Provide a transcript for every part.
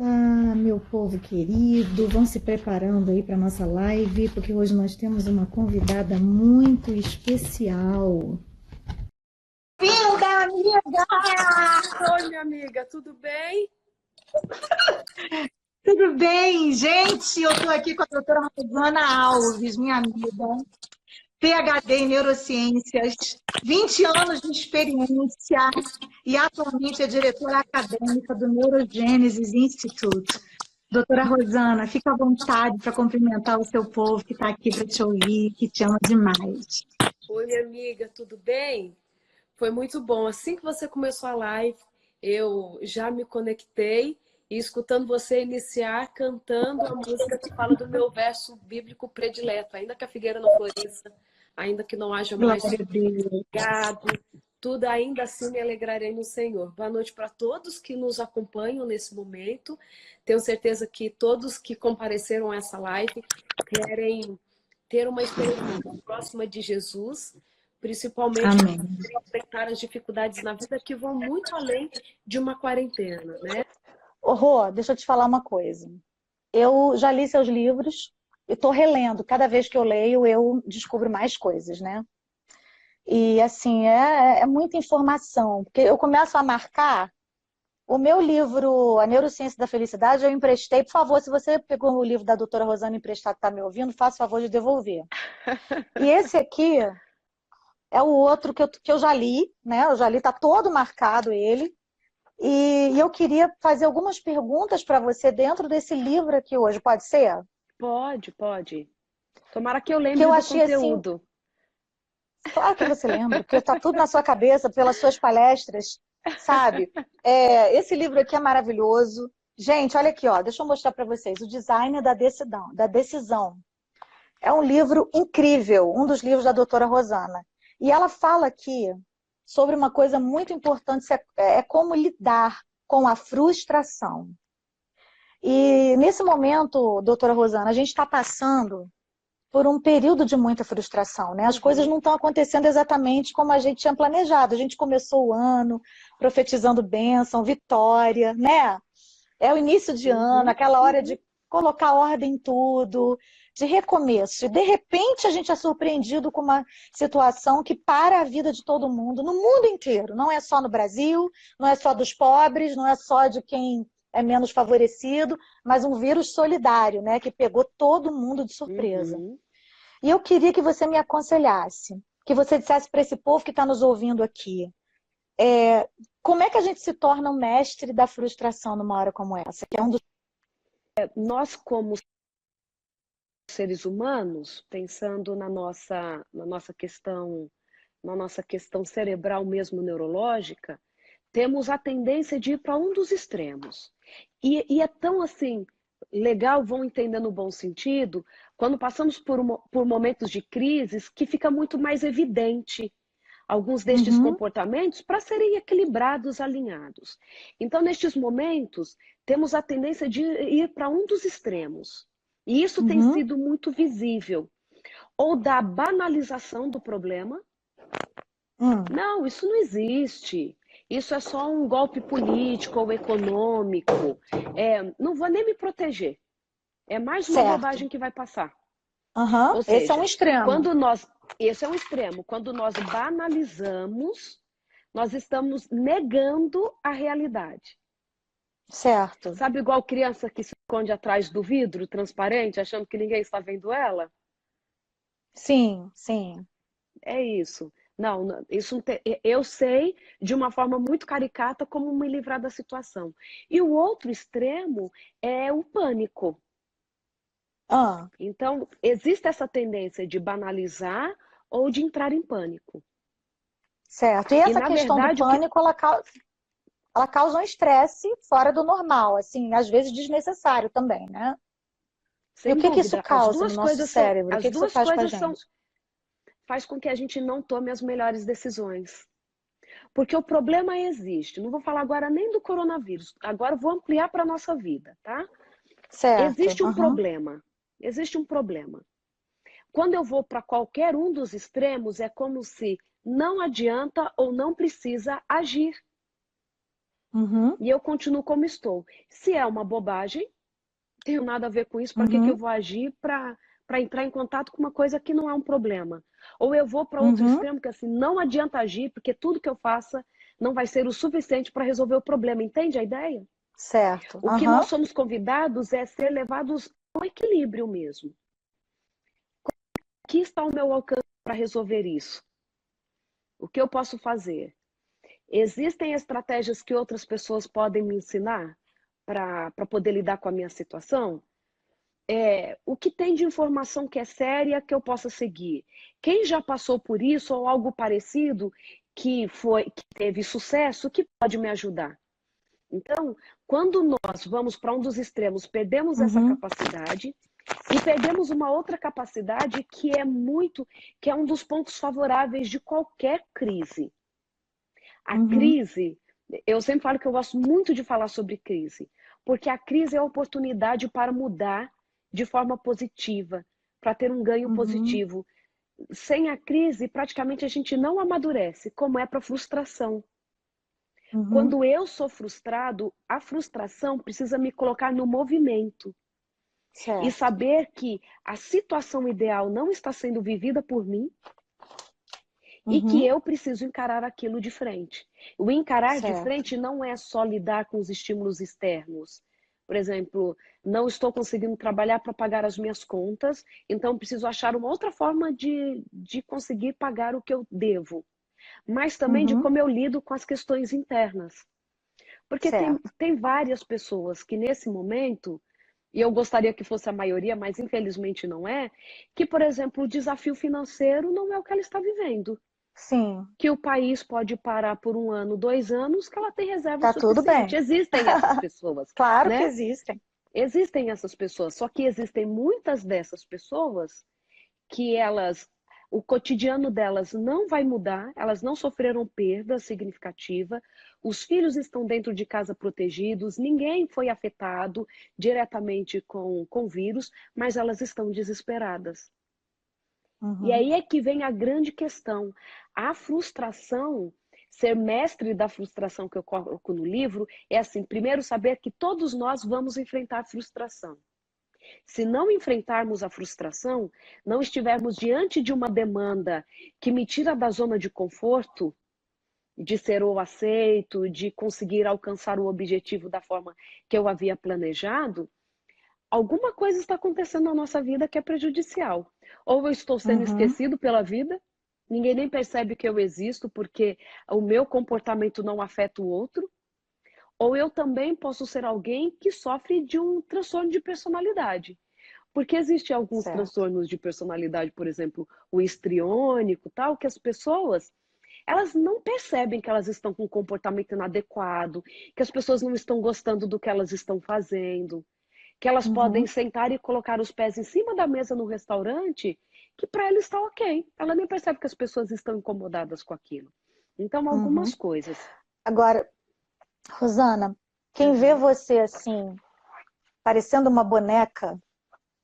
Ah, meu povo querido, vão se preparando aí para nossa live, porque hoje nós temos uma convidada muito especial. Vinda, amiga! Oi, minha amiga, tudo bem? Tudo bem, gente? Eu estou aqui com a doutora Rosana Alves, minha amiga, PhD em Neurociências, 20 anos de experiência e atualmente é diretora acadêmica do Neurogênesis Institute. Doutora Rosana, fica à vontade para cumprimentar o seu povo que está aqui para te ouvir, que te ama demais. Oi, minha amiga, tudo bem? Foi muito bom. Assim que você começou a live, eu já me conectei e escutando você iniciar cantando a música que fala do meu verso bíblico predileto. Ainda que a figueira não floresça, ainda que não haja mais Glória a Deus. gado, tudo ainda assim me alegrarei no Senhor. Boa noite para todos que nos acompanham nesse momento. Tenho certeza que todos que compareceram a essa live querem ter uma experiência próxima de Jesus, principalmente Amém. para enfrentar as dificuldades na vida que vão muito além de uma quarentena, né? Ô, Rô, deixa eu te falar uma coisa. Eu já li seus livros e estou relendo. Cada vez que eu leio, eu descubro mais coisas, né? E, assim, é muita informação. Porque eu começo a marcar o meu livro, A Neurociência da Felicidade, eu emprestei. Por favor, se você pegou o livro da doutora Rosana emprestado e está me ouvindo, faça o favor de devolver. E esse aqui é o outro que eu já li, né? Eu já li, está todo marcado ele. E eu queria fazer algumas perguntas para você dentro desse livro aqui hoje, pode ser? Pode, pode. Tomara que eu Que lembre eu do achei assim, conteúdo. claro que você lembra, porque está tudo na sua cabeça pelas suas palestras, sabe? Esse livro aqui é maravilhoso. Gente, olha aqui, ó, deixa eu mostrar para vocês. O Design da Decisão, da Decisão. É um livro incrível, um dos livros da doutora Rosana. E ela fala aqui sobre uma coisa muito importante, é como lidar com a frustração. E nesse momento, doutora Rosana, a gente está passando por um período de muita frustração, né? As coisas Uhum, não estão acontecendo exatamente como a gente tinha planejado. A gente começou o ano profetizando bênção, vitória, né? É o início de ano, uhum, aquela hora uhum, de colocar ordem em tudo, de recomeço. E de repente a gente é surpreendido com uma situação que para a vida de todo mundo, no mundo inteiro. Não é só no Brasil, não é só dos pobres, não é só de quem é menos favorecido, mas um vírus solidário, né, que pegou todo mundo de surpresa. uhum. E eu queria que você me aconselhasse, que você dissesse para esse povo que está nos ouvindo aqui, como é que a gente se torna um mestre da frustração numa hora como essa? Que é um dos... Nós, como seres humanos, pensando na nossa questão cerebral mesmo neurológica, temos a tendência de ir para um dos extremos. E é tão assim, legal, vão entender no bom sentido, quando passamos por momentos de crises, que fica muito mais evidente alguns destes Uhum, comportamentos para serem equilibrados, alinhados. Então, nestes momentos, temos a tendência de ir para um dos extremos. E isso tem uhum, sido muito visível. Ou da banalização do problema. hum, Não, isso não existe. Isso é só um golpe político ou econômico. Não vou nem me proteger. É mais uma certo. bobagem que vai passar. Uhum, Ou esse é um seja, extremo. quando nós. Esse é um extremo. Quando nós banalizamos, nós estamos negando a realidade. Certo. Sabe igual criança que se esconde atrás do vidro transparente, achando que ninguém está vendo ela? Sim, sim. É isso. Não, isso não eu sei de uma forma muito caricata como me livrar da situação. E o outro extremo é o pânico. Ah, Então, existe essa tendência de banalizar ou de entrar em pânico. certo. E E essa na questão do verdade, o que. pânico, ela causa um estresse fora do normal, assim, às vezes desnecessário também, né? E o Sem que que isso dúvida, causa no nosso cérebro? O que que isso faz com a gente? faz com que a gente não tome as melhores decisões. Porque o problema existe. Não vou falar agora nem do coronavírus. Agora eu vou ampliar para a nossa vida, tá? Certo. Existe um Uhum, problema. Existe um problema. Quando eu vou para qualquer um dos extremos, é como se não adianta ou não precisa agir. Uhum, E eu continuo como estou. Se é uma bobagem, tenho nada a ver com isso, para que eu uhum, vou agir para entrar em contato com uma coisa que não é um problema? Ou eu vou para outro uhum, extremo, que assim, não adianta agir, porque tudo que eu faça não vai ser o suficiente para resolver o problema. Entende a ideia? certo. O que nós Aham, somos convidados é ser levados ao equilíbrio mesmo. Aqui está o meu alcance para resolver isso. O que eu posso fazer? Existem estratégias que outras pessoas podem me ensinar para poder lidar com a minha situação? O que tem de informação que é séria que eu possa seguir? Quem já passou por isso ou algo parecido que teve sucesso, que pode me ajudar? Então, quando nós vamos para um dos extremos, perdemos essa uhum, capacidade e perdemos uma outra capacidade que é um dos pontos favoráveis de qualquer crise. A uhum, crise, eu sempre falo que eu gosto muito de falar sobre crise, porque a crise é a oportunidade para mudar de forma positiva, para ter um ganho uhum, positivo. Sem a crise, praticamente a gente não amadurece, como é para a frustração. uhum, Quando eu sou frustrado, a frustração precisa me colocar no movimento e certo. saber que a situação ideal não está sendo vivida por mim e que Uhum, eu preciso encarar aquilo de frente. O encarar de certo. frente não é só lidar com os estímulos externos. Por exemplo, não estou conseguindo trabalhar para pagar as minhas contas, então preciso achar uma outra forma de conseguir pagar o que eu devo. Mas também de Uhum, como eu lido com as questões internas. Porque certo. tem várias pessoas que nesse momento, e eu gostaria que fosse a maioria, mas infelizmente não é, que, por exemplo, o desafio financeiro não é o que ela está vivendo. Sim, Que o país pode parar por 1 ano, 2 anos, que ela tem reserva tá tudo suficiente. bem. Existem essas pessoas, Claro que né? existem. Existem essas pessoas, só que existem muitas dessas pessoas que o cotidiano delas não vai mudar, elas não sofreram perda significativa, os filhos estão dentro de casa protegidos, ninguém foi afetado diretamente com o vírus, mas elas estão desesperadas. E Uhum, aí é que vem a grande questão. A frustração, ser mestre da frustração que eu coloco no livro, é assim, primeiro saber que todos nós vamos enfrentar frustração. Se não enfrentarmos a frustração, não estivermos diante de uma demanda que me tira da zona de conforto, de ser o aceito, de conseguir alcançar o objetivo da forma que eu havia planejado, alguma coisa está acontecendo na nossa vida que é prejudicial. Ou eu estou sendo uhum, esquecido pela vida, ninguém nem percebe que eu existo porque o meu comportamento não afeta o outro, ou eu também posso ser alguém que sofre de um transtorno de personalidade. Porque existem alguns certo. transtornos de personalidade, por exemplo, o histriônico, tal, que as pessoas elas não percebem que elas estão com um comportamento inadequado, que as pessoas não estão gostando do que elas estão fazendo, que elas podem Uhum, sentar e colocar os pés em cima da mesa no restaurante, que para ela está ok. Ela nem percebe que as pessoas estão incomodadas com aquilo. Então, algumas uhum. coisas. Agora, Rosana, quem vê Uhum. você assim, parecendo uma boneca,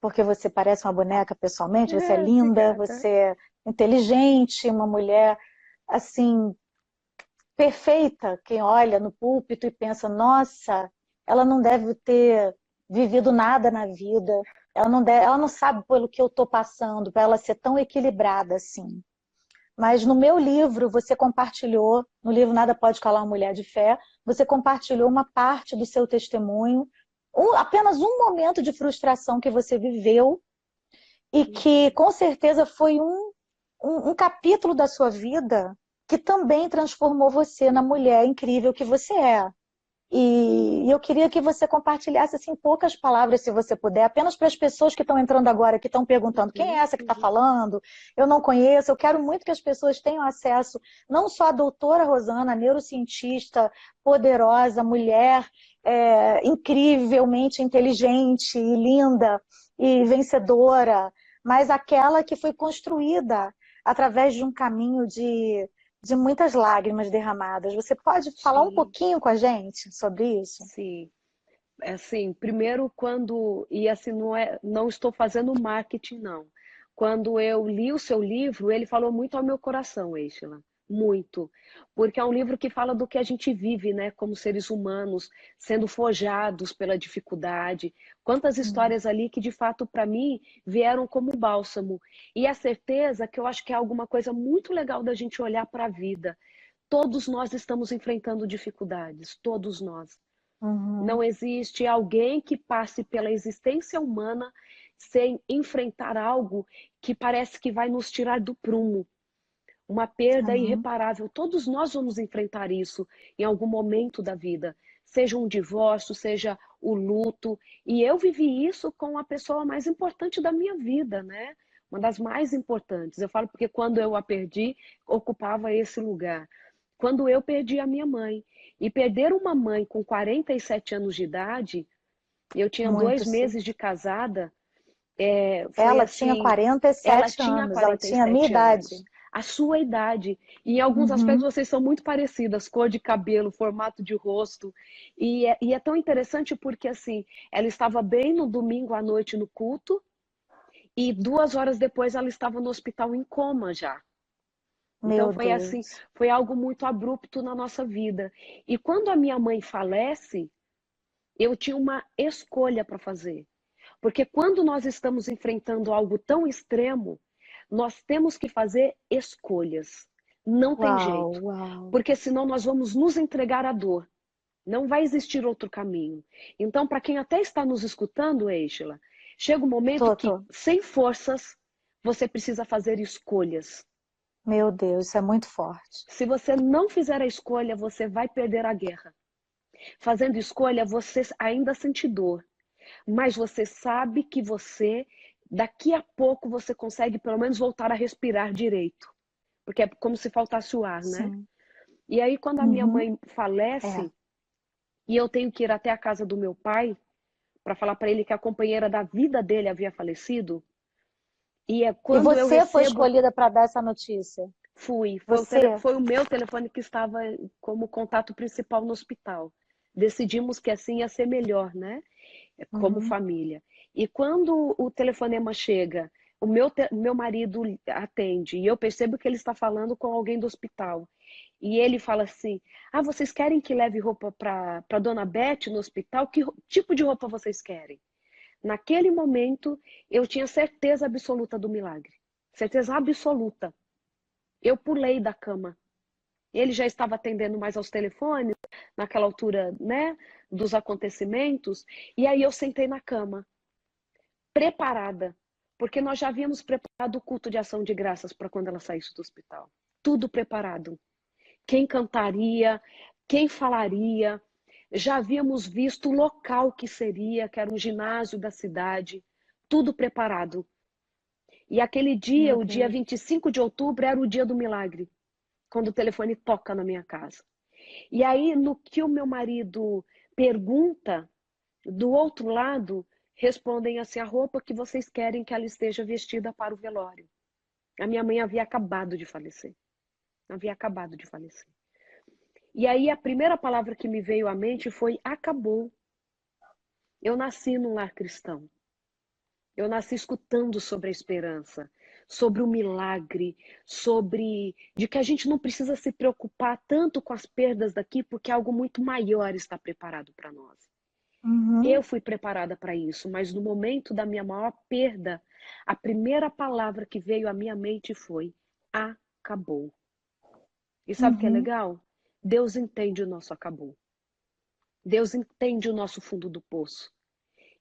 porque você parece uma boneca pessoalmente, você é linda, Obrigada. você é inteligente, uma mulher assim perfeita. Quem olha no púlpito e pensa, nossa, ela não deve ter vivido nada na vida. Ela não sabe pelo que eu estou passando, para ela ser tão equilibrada assim. Mas no meu livro, você compartilhou, no livro Nada Pode Calar uma Mulher de Fé, você compartilhou uma parte do seu testemunho, apenas um momento de frustração que você viveu e que Uhum. com certeza foi um capítulo da sua vida que também transformou você na mulher incrível que você é. E eu queria que você compartilhasse assim, em poucas palavras, se você puder, apenas para as pessoas que estão entrando agora, que estão perguntando quem é Uhum. essa que está Uhum. falando, eu não conheço, eu quero muito que as pessoas tenham acesso, não só à doutora Rosana, neurocientista, poderosa, mulher, incrivelmente inteligente e linda e vencedora, mas aquela que foi construída através de um caminho de muitas lágrimas derramadas. Você pode falar um Sim, pouquinho com a gente sobre isso? sim. É assim, primeiro e assim, não estou fazendo marketing, não. Quando eu li o seu livro, ele falou muito ao meu coração, Eishla. muito, porque é um livro que fala do que a gente vive, né, como seres humanos, sendo forjados pela dificuldade. Quantas histórias ali que, de fato, para mim, vieram como bálsamo. E a certeza que eu acho que é alguma coisa muito legal da gente olhar para a vida. Todos nós estamos enfrentando dificuldades, todos nós. Uhum. Não existe alguém que passe pela existência humana sem enfrentar algo que parece que vai nos tirar do prumo. Uma perda Uhum. irreparável. Todos nós vamos enfrentar isso em algum momento da vida. Seja um divórcio, seja o luto. E eu vivi isso com a pessoa mais importante da minha vida, né? Uma das mais importantes. Eu falo porque quando eu a perdi, ocupava esse lugar. Quando eu perdi a minha mãe. E perder uma mãe com 47 anos de idade, eu tinha Muito, 2 meses sim. de casada, foi Ela tinha assim, ela 47 tinha anos, ela quarenta e tinha a minha sete idade. anos, a sua idade. E em alguns aspectos Uhum. vocês são muito parecidas, cor de cabelo, formato de rosto. E é tão interessante porque assim, ela estava bem no domingo à noite no culto, e 2 horas depois ela estava no hospital em coma já. Então Meu foi assim, Deus. foi algo muito abrupto na nossa vida. E quando a minha mãe falece, eu tinha uma escolha para fazer. Porque quando nós estamos enfrentando algo tão extremo, nós temos que fazer escolhas. Não tem Uau, jeito. uau. Porque senão nós vamos nos entregar à dor. Não vai existir outro caminho. Então, para quem até está nos escutando, Eixla, chega um momento Tô, que, tô. sem forças, você precisa fazer escolhas. Meu Deus, isso é muito forte. Se você não fizer a escolha, você vai perder a guerra. Fazendo escolha, você ainda sente dor, mas você sabe que daqui a pouco, você consegue pelo menos voltar a respirar direito. Porque é como se faltasse o ar, né? Sim. E aí, quando a minha Uhum. mãe É. falece, e eu tenho que ir até a casa do meu pai, para falar para ele que a companheira da vida dele havia falecido, e é E quando eu você foi recebo, escolhida para dar essa notícia? Você? foi o meu telefone que estava como contato principal no hospital. Decidimos que assim ia ser melhor, né? Como Uhum. família. E quando o telefonema chega, meu marido atende e eu percebo que ele está falando com alguém do hospital. E ele fala assim: Ah, vocês querem que leve roupa para Dona Beth no hospital? Que tipo de roupa vocês querem? Naquele momento, eu tinha certeza absoluta do milagre. Certeza absoluta. Eu pulei da cama. Ele já estava atendendo mais aos telefones, naquela altura, né, dos acontecimentos, e aí eu sentei na cama, preparada, porque nós já havíamos preparado o culto de ação de graças para quando ela saísse do hospital. Tudo preparado. Quem cantaria, quem falaria, já havíamos visto o local que seria, que era um ginásio da cidade, tudo preparado. E aquele dia, Meu o dia Deus. 25 de outubro, era o dia do milagre, quando o telefone toca na minha casa. E aí, no que o meu marido pergunta, do outro lado, respondem assim: a roupa que vocês querem que ela esteja vestida para o velório. A minha mãe havia acabado de falecer. Havia acabado de falecer. E aí, a primeira palavra que me veio à mente foi: acabou. Eu nasci num lar cristão. Eu nasci escutando sobre a esperança, sobre o milagre, sobre de que a gente não precisa se preocupar tanto com as perdas daqui, porque algo muito maior está preparado para nós. Eu Uhum. fui preparada para isso, mas no momento da minha maior perda, a primeira palavra que veio à minha mente foi: acabou. E sabe o que é Uhum. legal? Deus entende o nosso acabou. Deus entende o nosso fundo do poço.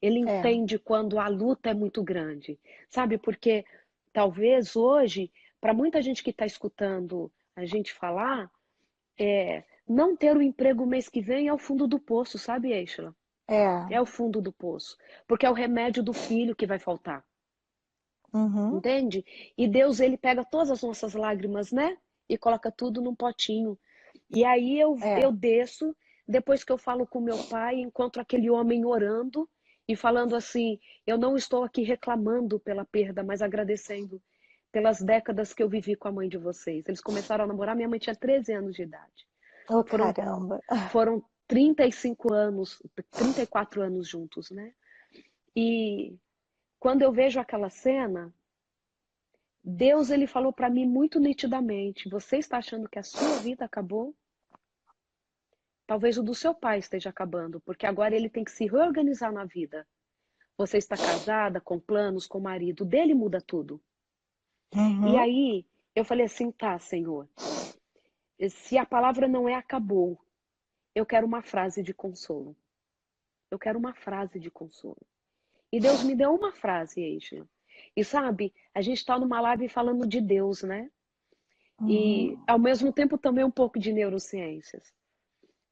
Ele É. entende quando a luta é muito grande, sabe? Porque talvez hoje, para muita gente que está escutando a gente falar, não ter o emprego mês que vem é o fundo do poço, sabe, Eixla? É. É o fundo do poço. Porque é o remédio do filho que vai faltar, Uhum. entende? E Deus, ele pega todas as nossas lágrimas, né? E coloca tudo num potinho. E aí eu É. desço, depois que eu falo com meu pai, encontro aquele homem orando e falando assim: eu não estou aqui reclamando pela perda, mas agradecendo pelas décadas que eu vivi com a mãe de vocês. Eles começaram a namorar, minha mãe tinha 13 anos de idade. Oh, Foram, caramba. foram 35 anos, 34 anos juntos, né? E quando eu vejo aquela cena, Deus, ele falou para mim muito nitidamente: você está achando que a sua vida acabou? Talvez o do seu pai esteja acabando, porque agora ele tem que se reorganizar na vida. Você está casada, com planos, com o marido, o dele muda tudo. E Uhum. aí eu falei assim: tá, Senhor, se a palavra não é acabou, eu quero uma frase de consolo. Eu quero uma frase de consolo. E Deus me deu uma frase, Eixa. E sabe, a gente está numa live falando de Deus, né? E Uhum. ao mesmo tempo também um pouco de neurociências.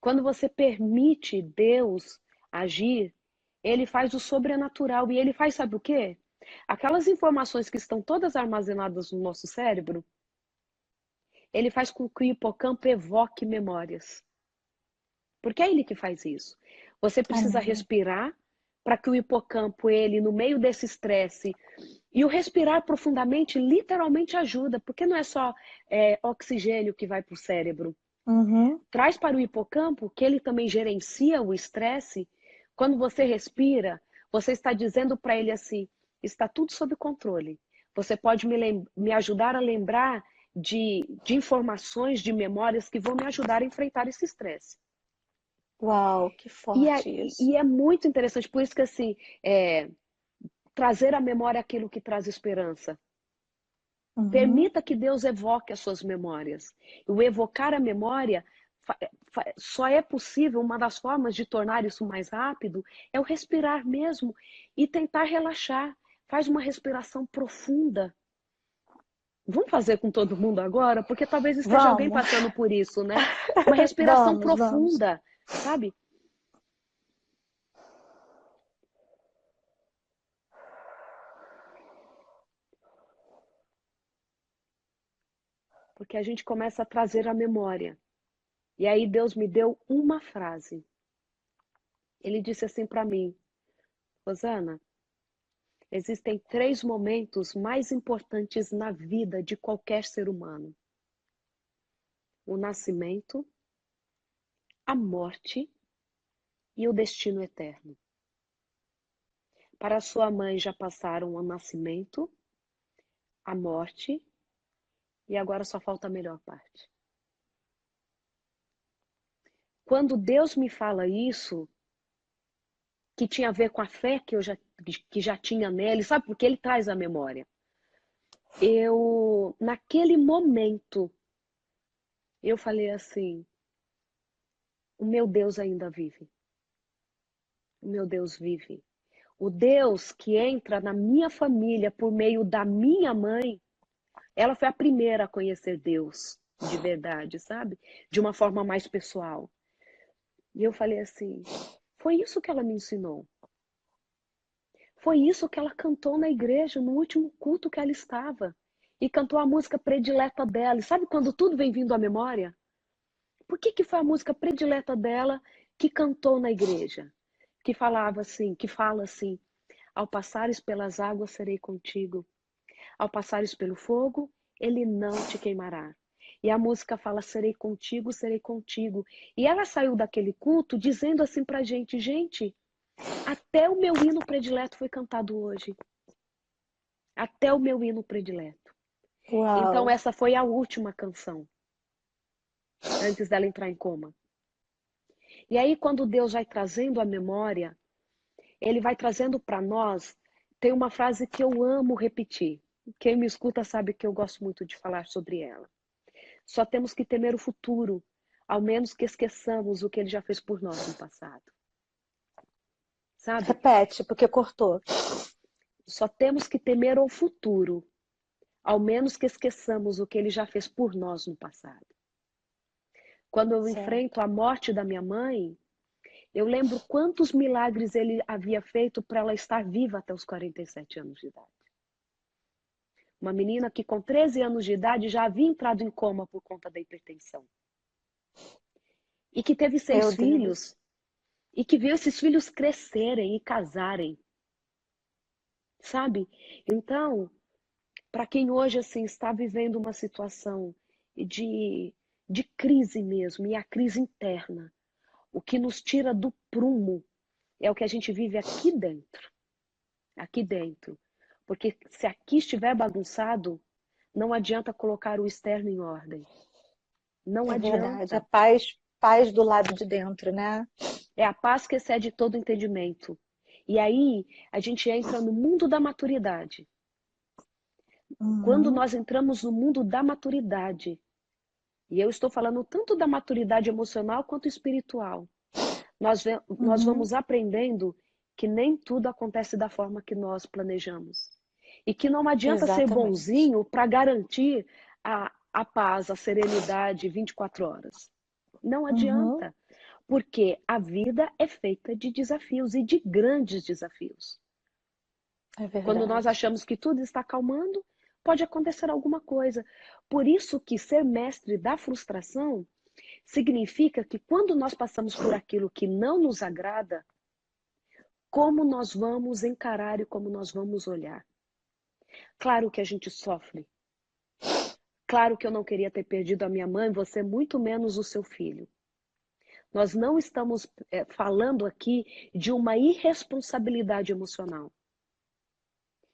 Quando você permite Deus agir, ele faz o sobrenatural. E ele faz, sabe o quê? Aquelas informações que estão todas armazenadas no nosso cérebro, ele faz com que o hipocampo evoque memórias. Porque é ele que faz isso. Você precisa Amém. respirar para que o hipocampo, ele, no meio desse estresse, e o respirar profundamente, literalmente ajuda, porque não é só oxigênio que vai para o cérebro. Uhum. Traz para o hipocampo, que ele também gerencia o estresse. Quando você respira, você está dizendo para ele assim: está tudo sob controle. Você pode me ajudar a lembrar de informações, de memórias que vão me ajudar a enfrentar esse estresse. Uau, que E é, forte isso. e é muito interessante, por isso que assim, trazer à memória aquilo que traz esperança. Uhum. Permita que Deus evoque as suas memórias. O evocar a memória só é possível, uma das formas de tornar isso mais rápido é o respirar mesmo e tentar relaxar. Faz uma respiração profunda. Vamos fazer com todo mundo agora? Porque talvez esteja alguém Vamos, passando por isso, né? Uma respiração vamos, vamos. profunda, sabe? Porque a gente começa a trazer a memória. E aí Deus me deu uma frase. Ele disse assim para mim: Rosana, existem 3 momentos mais importantes na vida de qualquer ser humano: o nascimento, a morte e o destino eterno. Para sua mãe já passaram o nascimento, a morte e agora só falta a melhor parte. Quando Deus me fala isso, que tinha a ver com a fé que já tinha nele, sabe? Porque ele traz a memória. Naquele momento, eu falei assim: o meu Deus ainda vive. O meu Deus vive. O Deus que entra na minha família por meio da minha mãe, ela foi a primeira a conhecer Deus de verdade, sabe? De uma forma mais pessoal. E eu falei assim: foi isso que ela me ensinou. Foi isso que ela cantou na igreja, no último culto que ela estava. E cantou a música predileta dela. E sabe quando tudo vem vindo à memória? Por que foi a música predileta dela que cantou na igreja? Que falava assim, que fala assim: ao passares pelas águas serei contigo. Ao passares pelo fogo, ele não te queimará. E a música fala: serei contigo, serei contigo. E ela saiu daquele culto dizendo assim pra gente: gente, até o meu hino predileto foi cantado hoje. Até o meu hino predileto. Então Uau. essa foi a última canção, antes dela entrar em coma. E aí quando Deus vai trazendo a memória, ele vai trazendo para nós, tem uma frase que eu amo repetir. Quem me escuta sabe que eu gosto muito de falar sobre ela. Só temos que temer o futuro, ao menos que esqueçamos o que ele já fez por nós no passado. Sabe? Repete, porque cortou. Só temos que temer o futuro, ao menos que esqueçamos o que ele já fez por nós no passado. Quando eu enfrento Certo. a morte da minha mãe, eu lembro quantos milagres ele havia feito para ela estar viva até os 47 anos de idade. Uma menina que com 13 anos de idade já havia entrado em coma por conta da hipertensão. E que teve Meu 6 Deus. filhos. E que viu esses filhos crescerem e casarem. Sabe? Então, para quem hoje assim está vivendo uma situação de, de crise mesmo, e a crise interna, o que nos tira do prumo é o que a gente vive aqui dentro. Aqui dentro. Porque se aqui estiver bagunçado, Não adianta colocar o externo em ordem. Não É verdade. adianta. A paz do lado de dentro, né? É a paz que excede todo entendimento. E aí a gente entra no mundo da maturidade. Quando Uhum. nós entramos no mundo da maturidade, e eu estou falando tanto da maturidade emocional quanto espiritual, nós Uhum. vamos aprendendo que nem tudo acontece da forma que nós planejamos. E que não adianta ser Exatamente. bonzinho para garantir a paz, a serenidade 24 horas. Não Uhum. adianta. Porque a vida é feita de desafios e de grandes desafios. É Quando nós verdade. achamos que tudo está calmando, pode acontecer alguma coisa. Por isso que ser mestre da frustração significa que quando nós passamos por aquilo que não nos agrada, como nós vamos encarar e como nós vamos olhar. Claro que a gente sofre. Claro que eu não queria ter perdido a minha mãe, você muito menos o seu filho. Nós não estamos falando aqui de uma irresponsabilidade emocional,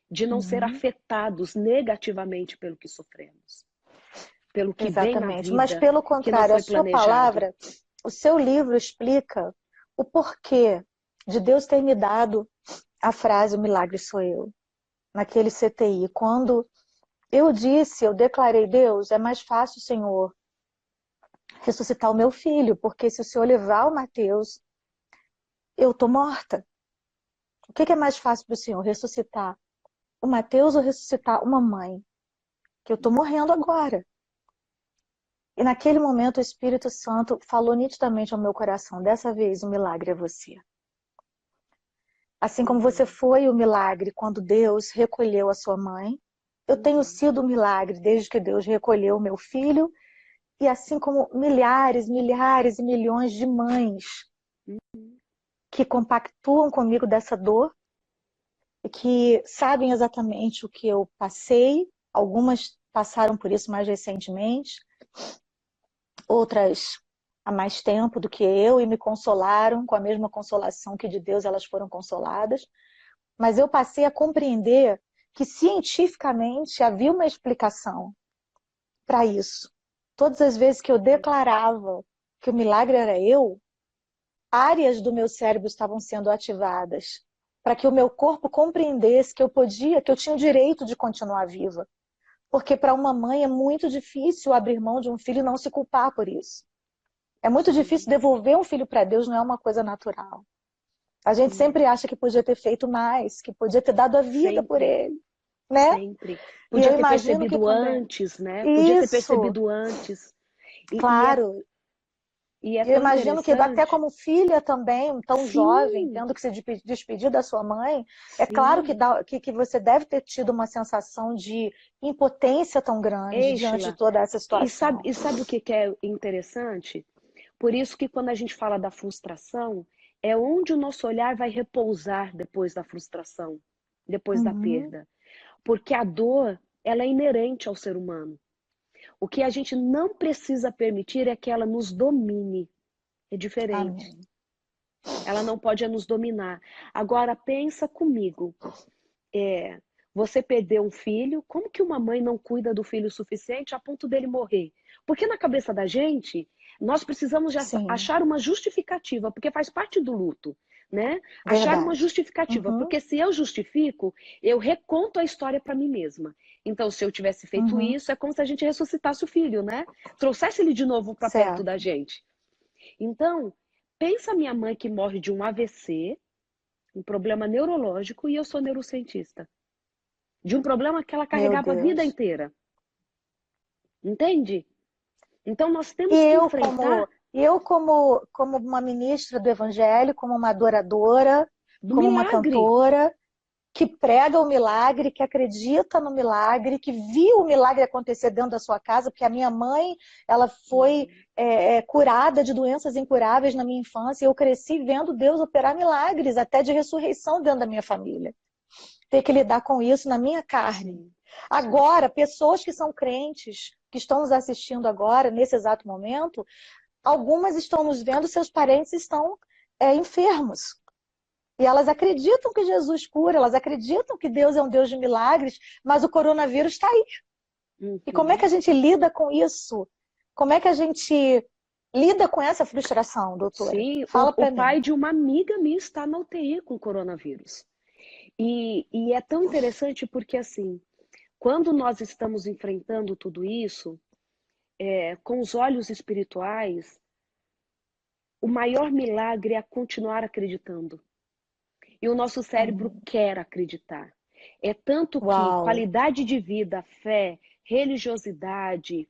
de não ser Uhum. afetados negativamente pelo que sofremos, pelo que vem na Exatamente. Mas vida pelo que não contrário, a foi sua planejado. palavra, o seu livro explica o porquê de Deus ter me dado a frase "O milagre sou eu", naquele CTI. Quando eu declarei: Deus, é mais fácil, Senhor, ressuscitar o meu filho, porque se o Senhor levar o Mateus, eu tô morta. O que é mais fácil para o Senhor, ressuscitar o Mateus ou ressuscitar uma mãe? Que eu tô morrendo agora. E naquele momento o Espírito Santo falou nitidamente ao meu coração: dessa vez o milagre é você. Assim como você foi o milagre quando Deus recolheu a sua mãe, eu tenho sido o milagre desde que Deus recolheu o meu filho, e assim como milhares, milhares e milhões de mães que compactuam comigo dessa dor e que sabem exatamente o que eu passei, algumas passaram por isso mais recentemente, outras há mais tempo do que eu e me consolaram com a mesma consolação que de Deus elas foram consoladas. Mas eu passei a compreender que cientificamente havia uma explicação para isso. Todas as vezes que eu declarava que o milagre era eu, áreas do meu cérebro estavam sendo ativadas para que o meu corpo compreendesse que eu podia, que eu tinha o direito de continuar viva. Porque para uma mãe é muito difícil abrir mão de um filho e não se culpar por isso. É muito difícil devolver um filho para Deus, não é uma coisa natural. A gente sempre acha que podia ter feito mais, que podia ter dado a vida por Sempre, ele, né? sempre. E Podia eu ter imagino que percebido quando antes, né? Podia ter isso, percebido antes. E claro, é eu tão imagino que até interessante. como filha também, tão jovem, Sim, tendo que se despedir da sua mãe, é claro sim. que você deve ter tido uma sensação de impotência tão grande diante de Sheila, toda essa e sabe, situação. e sabe o que é interessante? Por isso que quando a gente fala da frustração, é onde o nosso olhar vai repousar depois da frustração, depois da Uhum. perda. Porque a dor, ela é inerente ao ser humano. O que a gente não precisa permitir é que ela nos domine. É diferente. Amém. Ela não pode nos dominar. Agora, pensa comigo. Você perdeu um filho, como que uma mãe não cuida do filho o suficiente a ponto dele morrer? Porque na cabeça da gente, nós precisamos de Sim, achar uma justificativa, porque faz parte do luto, né? Achar uma verdade. justificativa, Uhum. porque se eu justifico, eu reconto a história para mim mesma. Então, se eu tivesse feito Uhum. isso, é como se a gente ressuscitasse o filho, né? Trouxesse ele de novo para perto da Certo. gente. Então, pensa minha mãe que morre de um AVC, um problema neurológico, e eu sou neurocientista de um problema que ela Meu carregava a vida Deus. inteira. Entende? Então nós E temos que enfrentar como uma ministra do Evangelho, como uma adoradora, do como uma milagre. cantora, que prega o milagre, que acredita no milagre, que viu o milagre acontecer dentro da sua casa, porque a minha mãe, ela foi curada de doenças incuráveis na minha infância, e eu cresci vendo Deus operar milagres, até de ressurreição dentro da minha família. Ter que lidar com isso na minha carne. Sim. Agora, pessoas que são crentes, que estão nos assistindo agora, nesse exato momento, algumas estão nos vendo, seus parentes estão enfermos. E elas acreditam que Jesus cura, elas acreditam que Deus é um Deus de milagres, mas o coronavírus está aí. E como é que a gente lida com isso? Como é que a gente lida com essa frustração, doutora? Sim, Fala o para mim. pai de uma amiga minha está na UTI com coronavírus. E é tão interessante porque, assim, quando nós estamos enfrentando tudo isso, com os olhos espirituais, o maior milagre é continuar acreditando. E o nosso cérebro quer acreditar. É tanto que Uau! qualidade de vida, fé, religiosidade,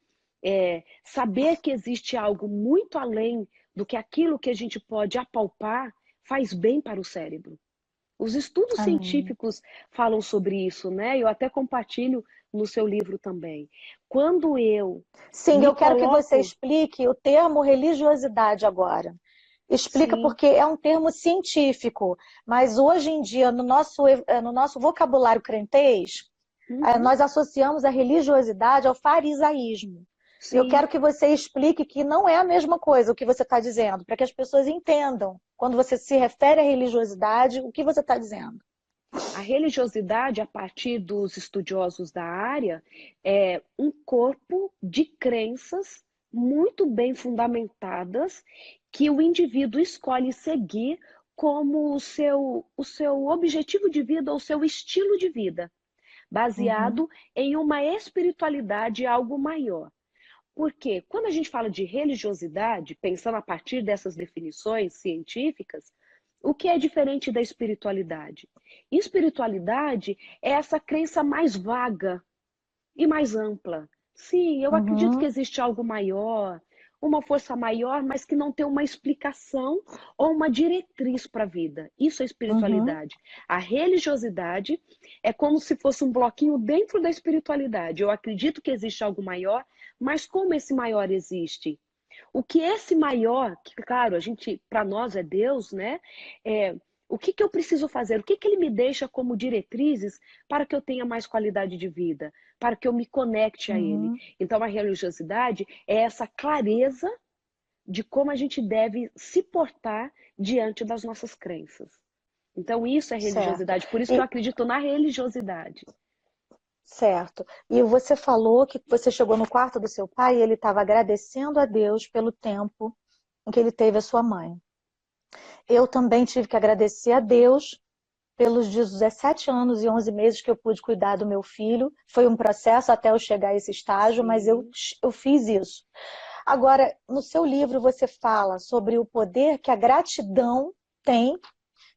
saber que existe algo muito além do que aquilo que a gente pode apalpar, faz bem para o cérebro. Os estudos Amém. científicos falam sobre isso, né? Eu até compartilho no seu livro também. Quando eu Sim, me eu quero que você coloco, explique o termo religiosidade agora. Explica sim, porque é um termo científico, mas hoje em dia, no nosso vocabulário crentez, uhum, nós associamos a religiosidade ao farisaísmo. Eu sim. quero que você explique que não é a mesma coisa o que você está dizendo, para que as pessoas entendam. Quando você se refere à religiosidade, o que você está dizendo? A religiosidade, a partir dos estudiosos da área, é um corpo de crenças muito bem fundamentadas que o indivíduo escolhe seguir como o seu objetivo de vida ou o seu estilo de vida, Uhum, baseado em uma espiritualidade algo maior. Porque quando a gente fala de religiosidade, pensando a partir dessas definições científicas, o que é diferente da espiritualidade? Espiritualidade é essa crença mais vaga e mais ampla. Sim, eu acredito que uhum, existe algo maior, uma força maior, mas que não tem uma explicação ou uma diretriz para a vida. Isso é uhum, espiritualidade. A religiosidade é como se fosse um bloquinho dentro da espiritualidade. Eu acredito que existe algo maior, mas como esse maior existe? O que esse maior, que claro, a gente, para nós é Deus, né? É, o que eu preciso fazer? O que ele me deixa como diretrizes para que eu tenha mais qualidade de vida? Para que eu me conecte a Ele. uhum. Então, a religiosidade é essa clareza de como a gente deve se portar diante das nossas crenças. Então, isso é Certo. religiosidade. Por isso que eu E, acredito na religiosidade. certo. E você falou que você chegou no quarto do seu pai e ele estava agradecendo a Deus pelo tempo em que ele teve a sua mãe. Eu também tive que agradecer a Deus pelos 17 anos e 11 meses que eu pude cuidar do meu filho. Foi um processo até eu chegar a esse estágio, mas eu, Sim. eu fiz isso. Agora, no seu livro você fala sobre o poder que a gratidão tem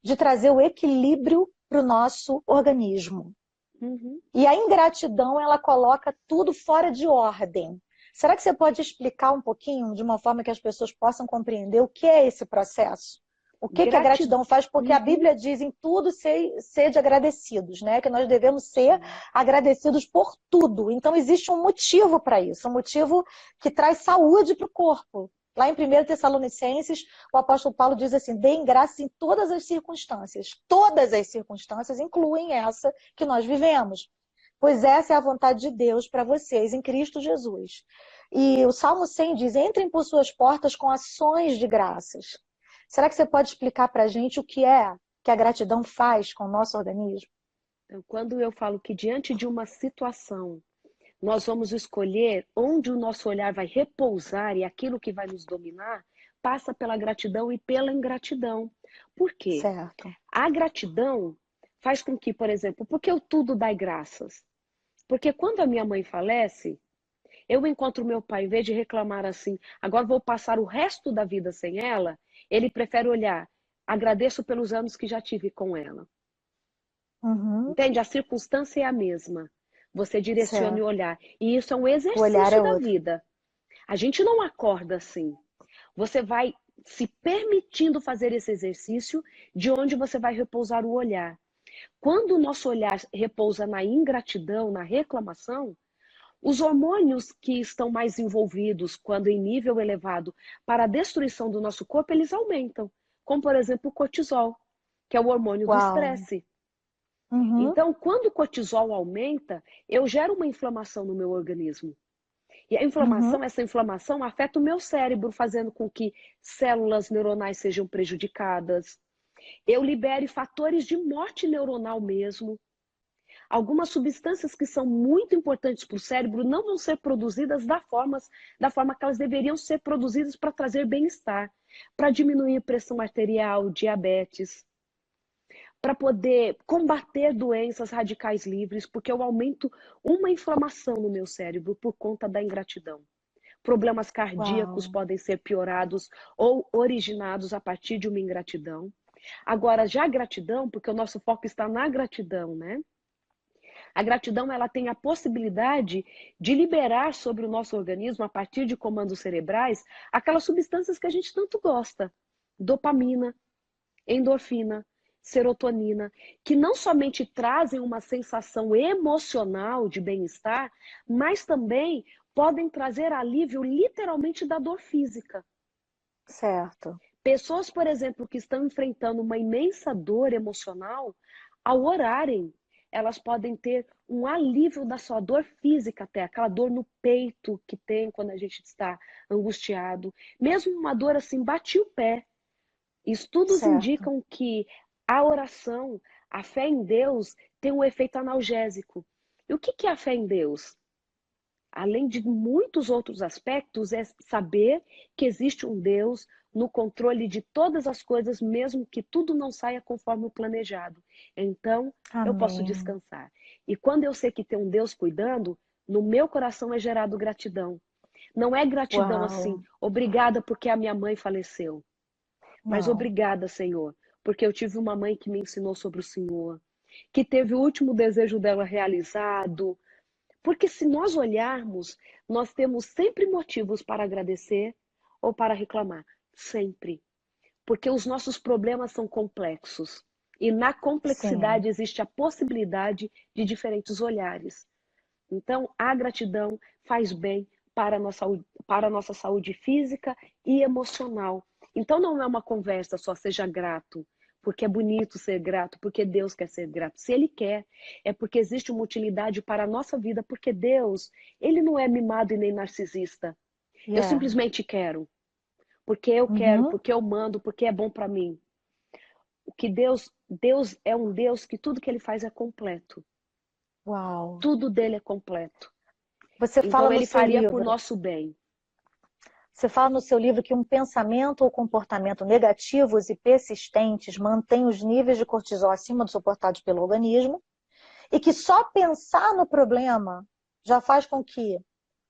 de trazer o equilíbrio para o nosso organismo. Uhum. E a ingratidão, ela coloca tudo fora de ordem. Será que você pode explicar um pouquinho, de uma forma que as pessoas possam compreender o que é esse processo? O que a Gratidão. gratidão faz? Porque a Uhum. Bíblia diz em tudo sede agradecidos, né? Que nós devemos ser Sim. agradecidos por tudo. Então existe um motivo para isso, um motivo que traz saúde para o corpo. Lá em 1 Tessalonicenses, o apóstolo Paulo diz assim: deem graças em todas as circunstâncias. Todas as circunstâncias incluem essa que nós vivemos. Pois essa é a vontade de Deus para vocês em Cristo Jesus. E o Salmo 100 diz: entrem por suas portas com ações de graças. Será que você pode explicar para a gente o que é que a gratidão faz com o nosso organismo? Então, quando eu falo que diante de uma situação nós vamos escolher onde o nosso olhar vai repousar e aquilo que vai nos dominar, passa pela gratidão e pela ingratidão. Por quê? Certo. A gratidão faz com que, por exemplo, porque eu tudo dai graças? Porque quando a minha mãe falece, eu encontro meu pai, em vez de reclamar assim, agora vou passar o resto da vida sem ela, ele prefere olhar, agradeço pelos anos que já tive com ela. Uhum. Entende? A circunstância é a mesma. Você direciona o Certo. olhar. E isso é um O olhar exercício é da outro. vida. A gente não acorda assim. Você vai se permitindo fazer esse exercício de onde você vai repousar o olhar. Quando o nosso olhar repousa na ingratidão, na reclamação, os hormônios que estão mais envolvidos, quando em nível elevado, para a destruição do nosso corpo, eles aumentam. Como, por exemplo, o cortisol, que é o hormônio do Uau. estresse. Uhum. Então, quando o cortisol aumenta, eu gero uma inflamação no meu organismo. E a Uhum. inflamação, essa inflamação afeta o meu cérebro, fazendo com que células neuronais sejam prejudicadas. Eu libere fatores de morte neuronal mesmo. Algumas substâncias que são muito importantes para o cérebro não vão ser produzidas da forma que elas deveriam ser produzidas para trazer bem-estar, para diminuir pressão arterial, diabetes, para poder combater doenças radicais livres, porque eu aumento uma inflamação no meu cérebro por conta da ingratidão. Problemas cardíacos Uau. podem ser piorados ou originados a partir de uma ingratidão. Agora, já a gratidão, porque o nosso foco está na gratidão, né? A gratidão, ela tem a possibilidade de liberar sobre o nosso organismo, a partir de comandos cerebrais, aquelas substâncias que a gente tanto gosta. Dopamina, endorfina, serotonina, que não somente trazem uma sensação emocional de bem-estar, mas também podem trazer alívio literalmente da dor física. Certo. Pessoas, por exemplo, que estão enfrentando uma imensa dor emocional, ao orarem, elas podem ter um alívio da sua dor física até, aquela dor no peito que tem quando a gente está angustiado. Mesmo uma dor assim, bate o pé. Estudos Certo. indicam que a oração, a fé em Deus, tem um efeito analgésico. E o que é a fé em Deus? Além de muitos outros aspectos, é saber que existe um Deus no controle de todas as coisas, mesmo que tudo não saia conforme o planejado. Então, eu posso Amém. descansar. E quando eu sei que tem um Deus cuidando, no meu coração é gerado gratidão. Não é gratidão assim, Uau. obrigada porque a minha mãe faleceu. Mas Não. obrigada, Senhor, porque eu tive uma mãe que me ensinou sobre o Senhor, que teve o último desejo dela realizado. Porque se nós olharmos, nós temos sempre motivos para agradecer ou para reclamar. Sempre. Porque os nossos problemas são complexos. E na Sim. complexidade existe a possibilidade de diferentes olhares. Então, a gratidão faz bem para a nossa saúde física e emocional. Então, não é uma conversa só, seja grato, porque é bonito ser grato, porque Deus quer ser grato. Se Ele quer, é porque existe uma utilidade para a nossa vida, porque Deus, Ele não é mimado e nem narcisista. Eu Yeah. simplesmente quero, porque eu quero, Uhum. porque eu mando, porque é bom para mim. O que Deus é um Deus que tudo que Ele faz é completo. Uau. Tudo dele é completo. Você fala Então, no Ele seu faria por livro, nosso bem. você fala no seu livro que um pensamento ou comportamento negativos e persistentes mantém os níveis de cortisol acima do suportados pelo organismo e que só pensar no problema já faz com que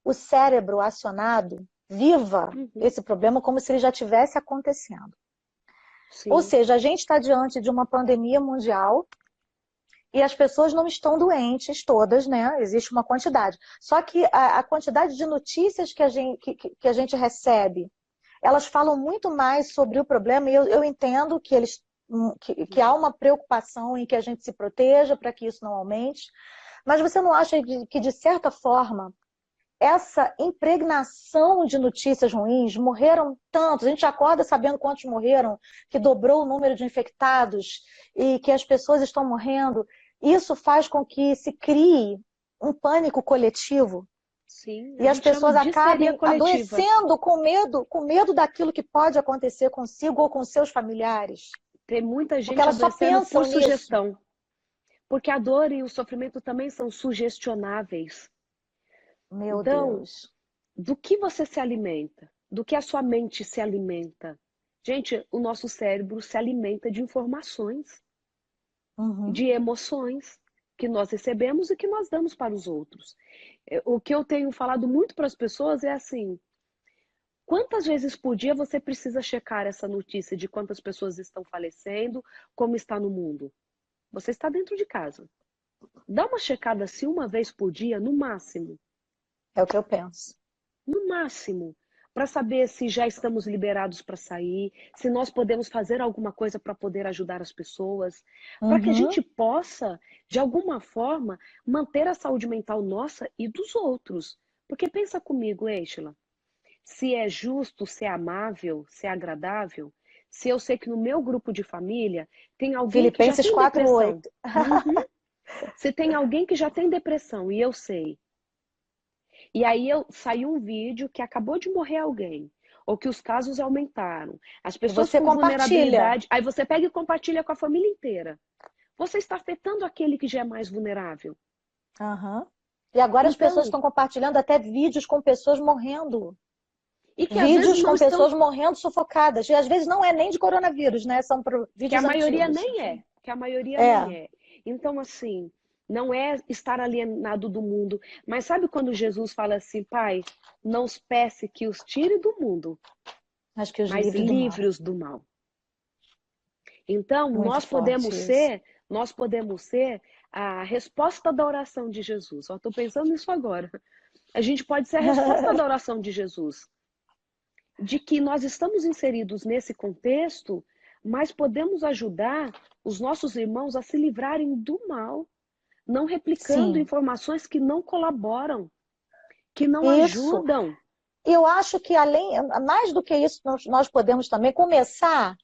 o cérebro acionado viva Uhum, esse problema como se ele já tivesse acontecendo. Ou sim. seja, a gente está diante de uma pandemia mundial e as pessoas não estão doentes todas, né? Existe uma quantidade. Só que a quantidade de notícias que a gente recebe, elas falam muito mais sobre o problema, e eu entendo que que há uma preocupação em que a gente se proteja para que isso não aumente, mas você não acha que, de certa forma, essa impregnação de notícias ruins, morreram tantos, a gente acorda sabendo quantos morreram, que dobrou o número de infectados e que as pessoas estão morrendo, isso faz com que se crie um pânico coletivo Sim, a e as gente chama pessoas de histeria acabem coletiva. adoecendo com medo daquilo que pode acontecer consigo ou com seus familiares, Tem muita porque gente elas só adoecendo por pensam nisso. sugestão. Porque a dor e o sofrimento também são sugestionáveis. Meu Então, Deus. do que você se alimenta? Do que a sua mente se alimenta? Gente, o nosso cérebro se alimenta de informações, Uhum. de emoções que nós recebemos e que nós damos para os outros. O que eu tenho falado muito para as pessoas é assim: quantas vezes por dia você precisa checar essa notícia de quantas pessoas estão falecendo, como está no mundo? Você está dentro de casa. Dá uma checada assim uma vez por dia, no máximo. É o que eu penso. No máximo. Para saber se já estamos liberados para sair, se nós podemos fazer alguma coisa para poder ajudar as pessoas, para que a Uhum. gente possa, de alguma forma, manter a saúde mental nossa e dos outros. Porque pensa comigo, Eixla, se é justo, se é amável, se é agradável, se eu sei que no meu grupo de família tem alguém que já Filipenses tem depressão. 4:8. Uhum. Se tem alguém que já tem depressão e eu sei. E aí saiu um vídeo que acabou de morrer alguém, ou que os casos aumentaram. As E pessoas você com compartilha. vulnerabilidade, aí você pega e compartilha com a família inteira. você está afetando aquele que já é mais vulnerável. Aham. E agora as Então, pessoas estão compartilhando até vídeos com pessoas morrendo. e que às vezes Vídeos não com estão, pessoas morrendo sufocadas. E às vezes não é nem de coronavírus, né? São que a vídeos maioria antigos. nem é, que a maioria É, nem é. Então, assim, não é estar alienado do mundo, mas sabe quando Jesus fala assim, Pai, não os peça que os tire do mundo, acho que os mas livros do mal. livre-os do mal. Então, Muito forte isso. nós podemos ser a resposta da oração de Jesus. Só estou pensando nisso agora. A gente pode ser a resposta da oração de Jesus, de que nós estamos inseridos nesse contexto, mas podemos ajudar os nossos irmãos a se livrarem do mal, não replicando Sim, informações que não colaboram, que não isso. ajudam. Eu acho que mais do que isso, nós podemos também começar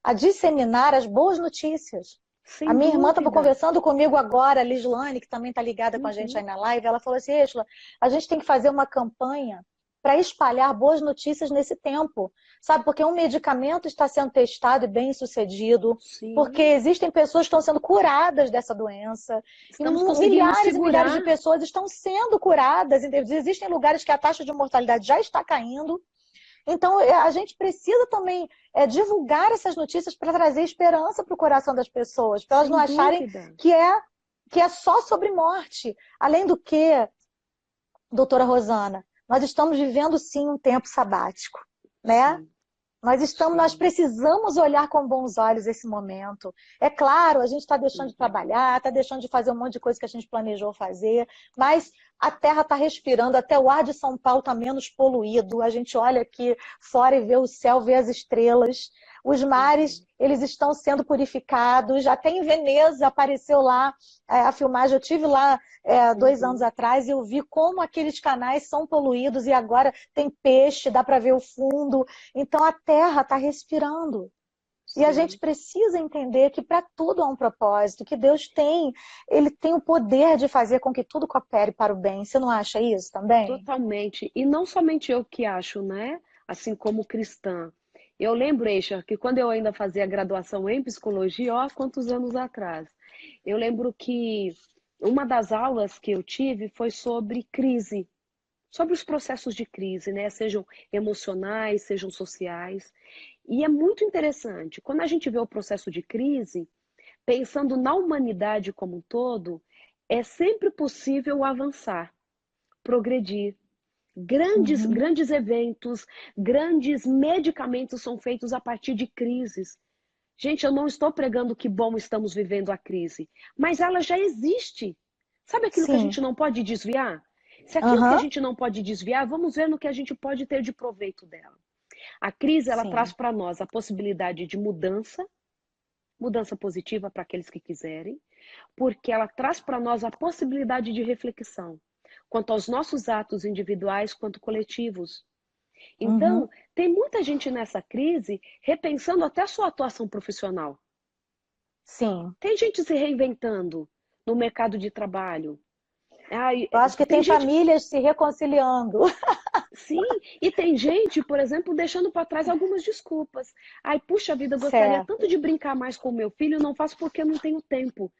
a disseminar as boas notícias. A Sem minha irmã estava dúvida. conversando comigo agora, a Lislane, que também está ligada com a gente Uhum. aí na live, ela falou assim, Êxola, a gente tem que fazer uma campanha para espalhar boas notícias nesse tempo, sabe? Porque um medicamento está sendo testado e bem sucedido, porque Sim, existem pessoas que estão sendo curadas dessa doença, e estamos conseguindo milhares e milhares de segurar. pessoas estão sendo curadas, entendeu? Existem lugares que a taxa de mortalidade já está caindo, então, a gente precisa também divulgar essas notícias para trazer esperança para o coração das pessoas, para elas não Sem acharem dúvida. que é só sobre morte. Além do que, doutora Rosana, nós estamos vivendo sim um tempo sabático, né? Sim, Nós sim. precisamos olhar com bons olhos esse momento. É claro, a gente está deixando de Uhum. trabalhar, está deixando de fazer um monte de coisa que a gente planejou fazer, mas a terra está respirando, até o ar de São Paulo está menos poluído. A gente olha aqui fora e vê o céu, vê as estrelas. Os mares, Uhum. eles estão sendo purificados. Até em Veneza apareceu lá a filmagem. Eu tive lá 2 anos Uhum. atrás e eu vi como aqueles canais são poluídos e agora tem peixe, dá para ver o fundo. Então a terra está respirando. E a gente Sim. precisa entender que para tudo há um propósito, que Deus tem, ele tem o poder de fazer com que tudo coopere para o bem. Você não acha isso também? Totalmente. E não somente eu que acho, né? Assim como cristã. Eu lembro, Eixa, que quando eu ainda fazia graduação em psicologia, ó, quantos anos atrás, eu lembro que uma das aulas que eu tive foi sobre crise, sobre os processos de crise, né? Sejam emocionais, sejam sociais. E é muito interessante. Quando a gente vê o processo de crise, pensando na humanidade como um todo, é sempre possível avançar, progredir. Uhum. Grandes eventos, grandes medicamentos são feitos a partir de crises. Gente, eu não estou pregando que bom estamos vivendo a crise, mas ela já existe. Sabe aquilo que a Sim. gente não pode desviar? Se aquilo que a Aham. gente não pode desviar, vamos ver no que a gente pode ter de proveito dela. A crise, ela traz Sim. para nós a possibilidade de mudança, mudança positiva para aqueles que quiserem, porque ela traz para nós a possibilidade de reflexão, quanto aos nossos atos individuais quanto coletivos. Então, Uhum. tem muita gente nessa crise repensando até a sua atuação profissional. Sim. Tem gente se reinventando no mercado de trabalho. Ai, Eu acho que tem tem gente, famílias se reconciliando. sim, e tem gente, por exemplo, deixando para trás algumas desculpas. Ai, puxa vida, eu gostaria tanto Certo. de brincar mais com o meu filho, não faço porque não tenho tempo.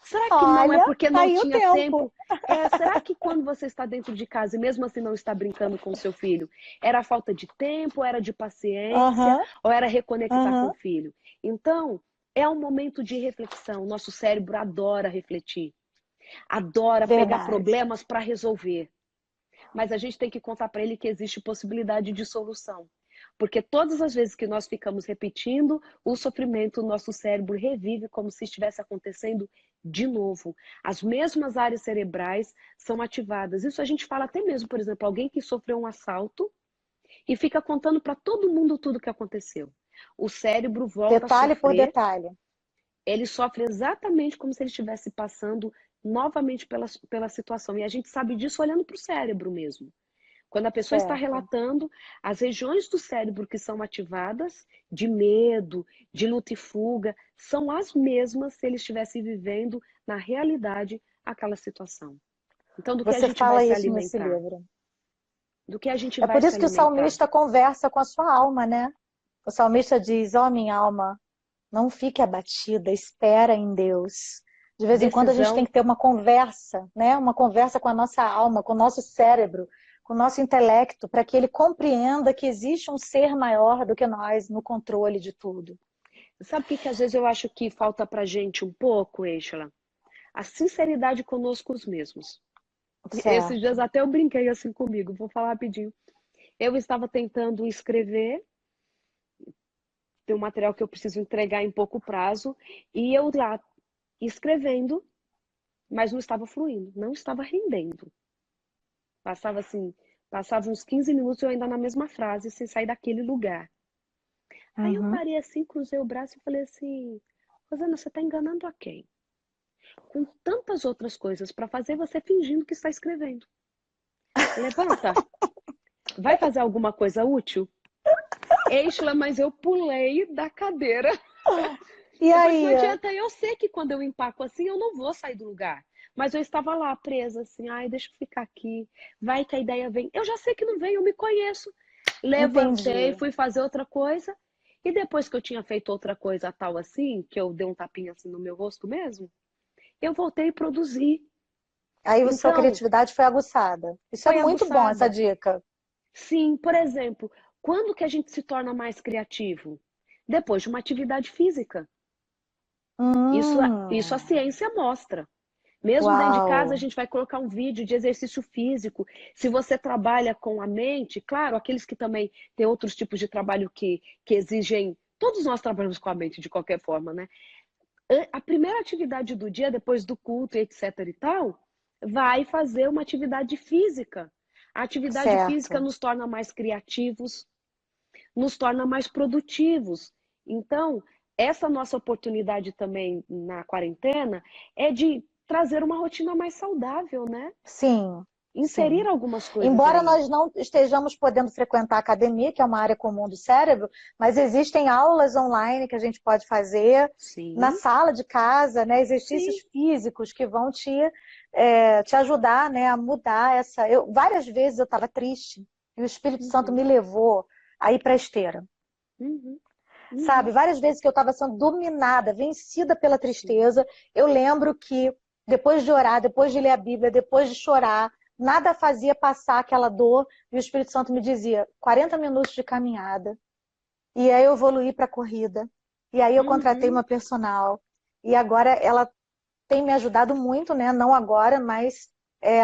Será que não é Olha, porque tá não aí o tinha tempo. tempo? Será que quando você está dentro de casa e mesmo assim não está brincando com o seu filho, era falta de tempo, era de paciência, Aham. ou era reconectar com o Aham. filho? Então, é um momento de reflexão. Nosso cérebro adora refletir, adora pegar Verdade. problemas para resolver. Mas a gente tem que contar para ele que existe possibilidade de solução. Porque todas as vezes que nós ficamos repetindo o sofrimento, o nosso cérebro revive como se estivesse acontecendo de novo. As mesmas áreas cerebrais são ativadas. Isso a gente fala até mesmo, por exemplo, alguém que sofreu um assalto e fica contando para todo mundo tudo o que aconteceu. O cérebro volta a Detalhe por sofrer, detalhe. ele sofre exatamente como se ele estivesse passando novamente pela situação. E a gente sabe disso olhando para o cérebro mesmo. Quando a pessoa está Certo. relatando, as regiões do cérebro que são ativadas, de medo, de luta e fuga, são as mesmas se ele estivesse vivendo na realidade aquela situação. Então, do que a Você gente vai fala se isso nesse alimentar? livro. Do que a gente É vai por se isso que o alimentar? salmista conversa com a sua alma, né? O salmista diz: ó, minha alma, não fique abatida, espera em Deus. De vez em quando a gente tem Decisão. que ter uma conversa, né? Uma conversa com a nossa alma, com o nosso cérebro, com o nosso intelecto, para que ele compreenda que existe um ser maior do que nós no controle de tudo. Sabe o que que às vezes eu acho que falta pra gente um pouco, Eixla? A sinceridade conosco mesmos. Esses dias Certo. até eu brinquei assim comigo, vou falar rapidinho. Eu estava tentando escrever, tem um material que eu preciso entregar em pouco prazo, e eu lá escrevendo, mas não estava fluindo, não estava rendendo. Passava assim, passava uns 15 minutos eu ainda na mesma frase, sem sair daquele lugar. Aí eu Uhum. parei assim, cruzei o braço e falei assim, Rosana, você está enganando a quem? Com tantas outras coisas para fazer, você fingindo que está escrevendo. Levanta, vai fazer alguma coisa útil? Eixla, mas eu pulei da cadeira. E Eu falei, não aí? adianta, eu sei que quando eu empaco assim, eu não vou sair do lugar. Mas eu estava lá presa, assim, ai, deixa eu ficar aqui, vai que a ideia vem. Eu já sei que não vem, eu me conheço. Levantei, Entendi. fui fazer outra coisa, e depois que eu tinha feito outra coisa tal assim, que eu dei um tapinha assim no meu rosto mesmo, eu voltei e produzi. Aí a sua Então, criatividade foi aguçada. Isso é foi muito bom, essa aguçada. dica. Sim, por exemplo, quando que a gente se torna mais criativo? Depois de uma atividade física. Isso a Hum, ciência mostra. Mesmo dentro de casa, a uau. gente vai colocar um vídeo de exercício físico. Se você trabalha com a mente, claro, aqueles que também têm outros tipos de trabalho que exigem. Todos nós trabalhamos com a mente de qualquer forma, né? A primeira atividade do dia, depois do culto, etc. e tal, vai fazer uma atividade física. A atividade física Certo. nos torna mais criativos, nos torna mais produtivos. Então, essa nossa oportunidade também na quarentena é de trazer uma rotina mais saudável, né? Sim, Inserir sim. algumas coisas Embora aí. nós não estejamos podendo frequentar a academia, que é uma área comum do cérebro, mas existem aulas online que a gente pode fazer na Sim, sala de casa, né? Exercícios sim. físicos que vão te ajudar, né, a mudar essa. Várias vezes eu estava triste e o Espírito Santo me Uhum, levou a ir para a esteira. uhum, Sabe, uhum. várias vezes que eu estava sendo dominada, vencida pela Sim. tristeza, eu lembro que depois de orar, depois de ler a Bíblia, depois de chorar, nada fazia passar aquela dor, e o Espírito Santo me dizia: 40 minutos de caminhada. E aí eu evoluí para a corrida. E aí eu contratei Uhum. uma personal. E agora ela tem me ajudado muito, né? Não agora, mas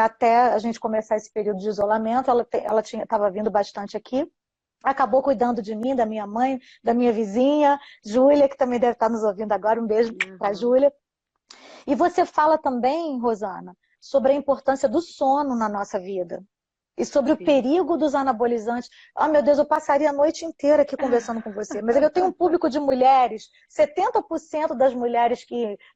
até a gente começar esse período de isolamento, ela estava vindo bastante aqui. Acabou cuidando de mim, da minha mãe, da minha vizinha, Júlia, que também deve estar nos ouvindo agora. Um beijo para a Uhum. Júlia. E você fala também, Rosana, sobre a importância do sono na nossa vida. E sobre o Sim. perigo dos anabolizantes. Ah, meu Deus, eu passaria a noite inteira aqui conversando com você. Mas eu tenho um público de mulheres, 70%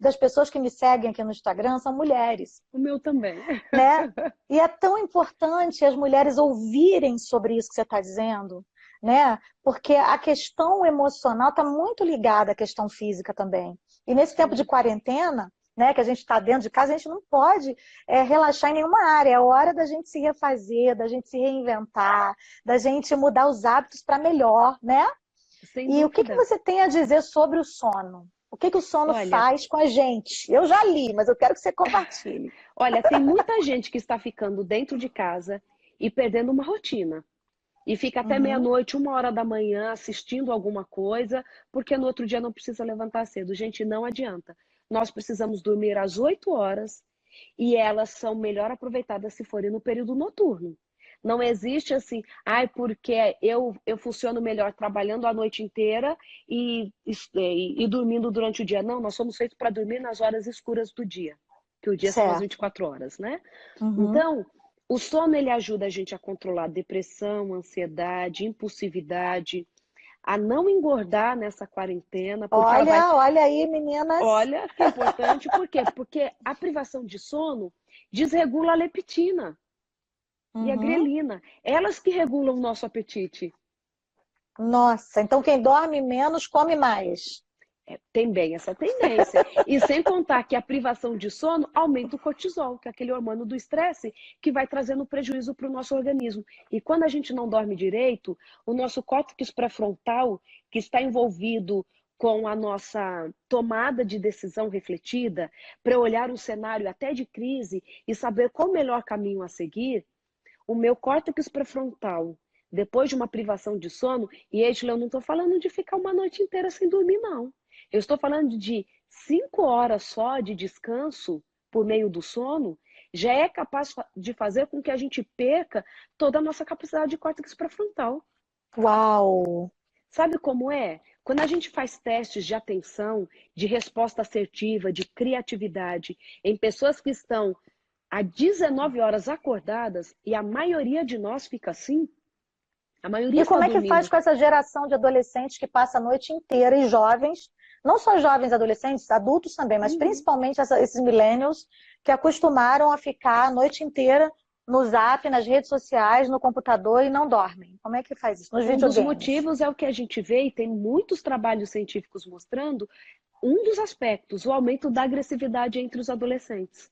das pessoas que me seguem aqui no Instagram são mulheres, O meu também. né? E é tão importante as mulheres ouvirem sobre isso que você está dizendo, né? Porque a questão emocional está muito ligada à questão física também. E nesse tempo de Sim. quarentena, né, que a gente está dentro de casa, a gente não pode relaxar em nenhuma área. É hora da gente se refazer, da gente se reinventar, da gente mudar os hábitos para melhor, né? Sem E o que dúvida. você tem a dizer sobre o sono? O que o sono Olha, faz com a gente? Eu já li, mas eu quero que você compartilhe. olha, tem muita gente que está ficando dentro de casa e perdendo uma rotina. E fica até Uhum. meia-noite, 1 hora da manhã, assistindo alguma coisa, porque no outro dia não precisa levantar cedo. Gente, não adianta. Nós precisamos dormir às 8 horas e elas são melhor aproveitadas se forem no período noturno. Não existe assim, ai, porque eu funciono melhor trabalhando a noite inteira e dormindo durante o dia. Não, nós somos feitos para dormir nas horas escuras do dia, que o dia são as Certo. 24 horas, né? Uhum. Então, o sono ele ajuda a gente a controlar depressão, ansiedade, impulsividade, a não engordar nessa quarentena, porque ela vai. Olha, olha aí, meninas. Olha que importante, por quê? Porque a privação de sono desregula a leptina e a Uhum. grelina, elas que regulam o nosso apetite. Nossa, então quem dorme menos come mais. Tem bem essa tendência. E sem contar que a privação de sono aumenta o cortisol, que é aquele hormônio do estresse que vai trazendo prejuízo para o nosso organismo. E quando a gente não dorme direito, o nosso córtex pré-frontal, que está envolvido com a nossa tomada de decisão refletida, para olhar um cenário até de crise e saber qual o melhor caminho a seguir, o meu córtex pré-frontal, depois de uma privação de sono, e Edila, eu não estou falando de ficar uma noite inteira sem dormir, não. Eu estou falando de 5 horas só de descanso por meio do sono, já é capaz de fazer com que a gente perca toda a nossa capacidade de córtex pré-frontal. Uau! Sabe como é? Quando a gente faz testes de atenção, de resposta assertiva, de criatividade, em pessoas que estão há 19 horas acordadas, e a maioria de nós fica assim, a maioria E está como é que faz dormindo. com essa geração de adolescentes que passa a noite inteira, e jovens, não só jovens adolescentes, adultos também, mas principalmente esses millennials que acostumaram a ficar a noite inteira no Zap, nas redes sociais, no computador e não dormem? Como é que faz isso? Nos Um dos videogames? motivos é o que a gente vê, e tem muitos trabalhos científicos mostrando, um dos aspectos, o aumento da agressividade entre os adolescentes.